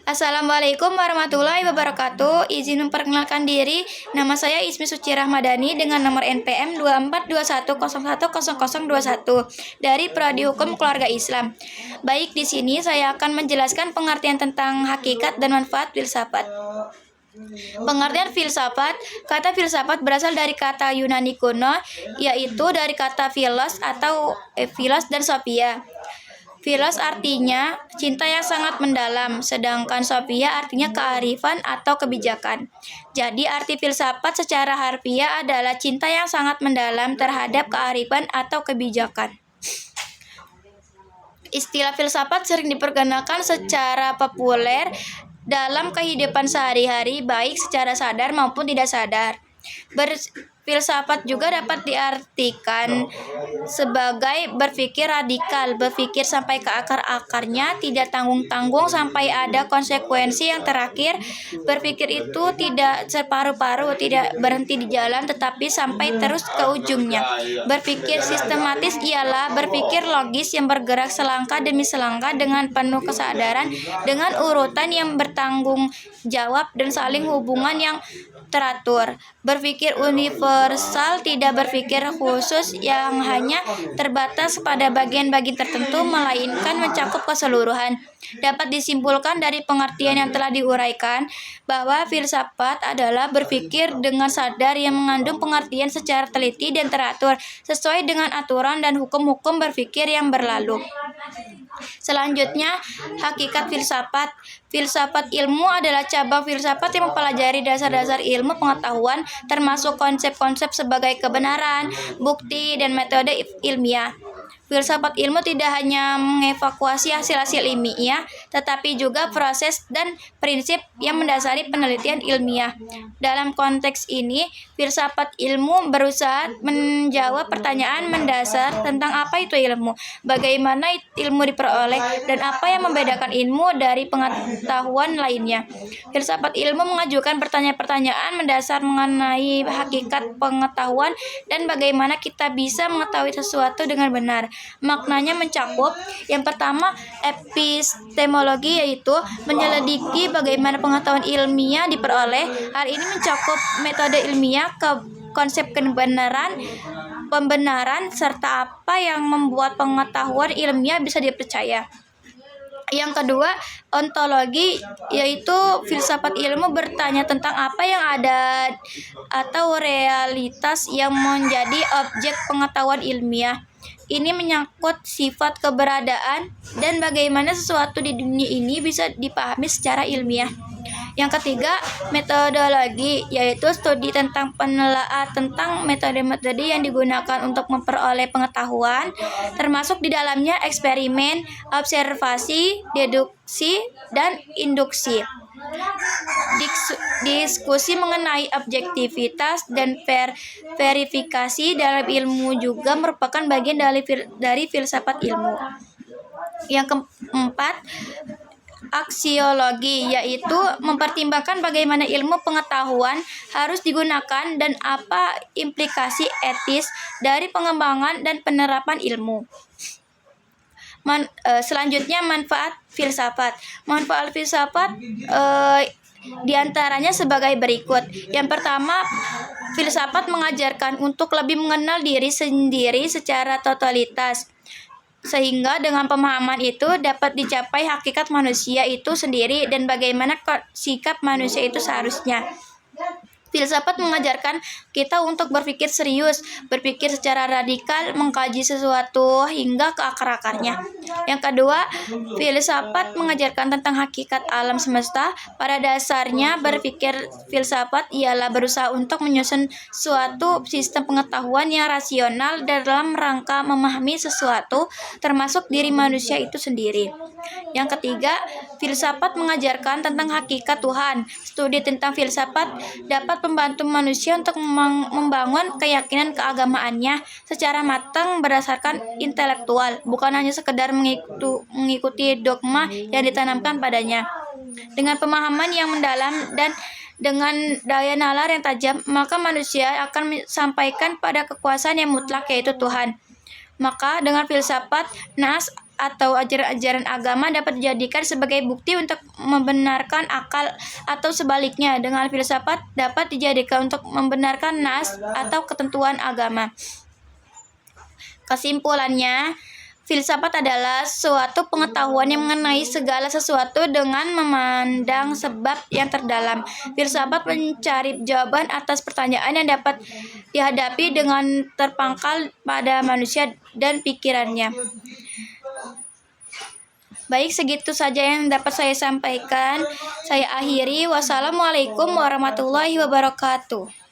Assalamualaikum warahmatullahi wabarakatuh. Izin memperkenalkan diri. Nama saya Ismi Suci Rahmadani dengan nomor NPM 2421010021 dari Prodi Hukum Keluarga Islam. Baik, di sini saya akan menjelaskan pengertian tentang hakikat dan manfaat filsafat. Pengertian filsafat, kata filsafat berasal dari kata Yunani kuno, yaitu dari kata philos atau philos dan sophia. Philos artinya cinta yang sangat mendalam, sedangkan sophia artinya kearifan atau kebijakan. Jadi arti filsafat secara harfiah adalah cinta yang sangat mendalam terhadap kearifan atau kebijakan. Istilah filsafat sering dipergunakan secara populer dalam kehidupan sehari-hari, baik secara sadar maupun tidak sadar. Filsafat juga dapat diartikan sebagai berpikir radikal, berpikir sampai ke akar-akarnya, tidak tanggung-tanggung sampai ada konsekuensi yang terakhir. Berpikir itu tidak separuh-paruh, tidak berhenti di jalan, tetapi sampai terus ke ujungnya. Berpikir sistematis ialah berpikir logis yang bergerak selangkah demi selangkah dengan penuh kesadaran, dengan urutan yang bertanggung jawab dan saling hubungan yang teratur. Berpikir universal, tidak berpikir khusus yang hanya terbatas pada bagian-bagian tertentu, melainkan mencakup keseluruhan. Dapat disimpulkan dari pengertian yang telah diuraikan bahwa filsafat adalah berpikir dengan sadar yang mengandung pengertian secara teliti dan teratur, sesuai dengan aturan dan hukum-hukum berpikir yang berlalu. Selanjutnya, hakikat filsafat. Filsafat ilmu adalah cabang filsafat yang mempelajari dasar-dasar ilmu pengetahuan, termasuk konsep-konsep sebagai kebenaran, bukti, dan metode ilmiah. Filsafat ilmu tidak hanya mengevakuasi hasil-hasil ilmiah, tetapi juga proses dan prinsip yang mendasari penelitian ilmiah. Dalam konteks ini, filsafat ilmu berusaha menjawab pertanyaan mendasar tentang apa itu ilmu, bagaimana ilmu diperoleh, dan apa yang membedakan ilmu dari pengetahuan lainnya. Filsafat ilmu mengajukan pertanyaan-pertanyaan mendasar mengenai hakikat pengetahuan dan bagaimana kita bisa mengetahui sesuatu dengan benar. Maknanya mencakup yang pertama epistemologi, yaitu menyelidiki bagaimana pengetahuan ilmiah diperoleh. Hal ini mencakup metode ilmiah, konsep kebenaran, pembenaran, serta apa yang membuat pengetahuan ilmiah bisa dipercaya. Yang kedua, ontologi, yaitu filsafat ilmu bertanya tentang apa yang ada atau realitas yang menjadi objek pengetahuan ilmiah. Ini menyangkut sifat keberadaan dan bagaimana sesuatu di dunia ini bisa dipahami secara ilmiah. Yang ketiga, metodologi, yaitu studi tentang penelaahan tentang metode-metode yang digunakan untuk memperoleh pengetahuan, termasuk di dalamnya eksperimen, observasi, deduksi, dan induksi. Diskusi mengenai objektivitas dan verifikasi dalam ilmu juga merupakan bagian dari filsafat ilmu. Yang keempat, aksiologi, yaitu mempertimbangkan bagaimana ilmu pengetahuan harus digunakan dan apa implikasi etis dari pengembangan dan penerapan ilmu. Selanjutnya, manfaat filsafat. Manfaat filsafat diantaranya sebagai berikut. Yang pertama, filsafat mengajarkan untuk lebih mengenal diri sendiri secara totalitas, sehingga dengan pemahaman itu dapat dicapai hakikat manusia itu sendiri dan bagaimana sikap manusia itu seharusnya. Filsafat mengajarkan kita untuk berpikir serius, berpikir secara radikal, mengkaji sesuatu hingga ke akar-akarnya. Yang kedua, filsafat mengajarkan tentang hakikat alam semesta. Pada dasarnya, berpikir filsafat ialah berusaha untuk menyusun suatu sistem pengetahuan yang rasional dalam rangka memahami sesuatu, termasuk diri manusia itu sendiri. Yang ketiga, filsafat mengajarkan tentang hakikat Tuhan. Studi tentang filsafat dapat membantu manusia untuk membangun keyakinan keagamaannya secara matang berdasarkan intelektual, bukan hanya sekedar mengikuti dogma yang ditanamkan padanya. Dengan pemahaman yang mendalam dan dengan daya nalar yang tajam, maka manusia akan sampaikan pada kekuasaan yang mutlak, yaitu Tuhan. Maka dengan filsafat, naas atau ajaran-ajaran agama dapat dijadikan sebagai bukti untuk membenarkan akal, atau sebaliknya, dengan filsafat dapat dijadikan untuk membenarkan nas atau ketentuan agama. Kesimpulannya, filsafat adalah suatu pengetahuan yang mengenai segala sesuatu dengan memandang sebab yang terdalam. Filsafat mencari jawaban atas pertanyaan yang dapat dihadapi dengan terpangkal pada manusia dan pikirannya. Baik, segitu saja yang dapat saya sampaikan. Saya akhiri. Wassalamualaikum warahmatullahi wabarakatuh.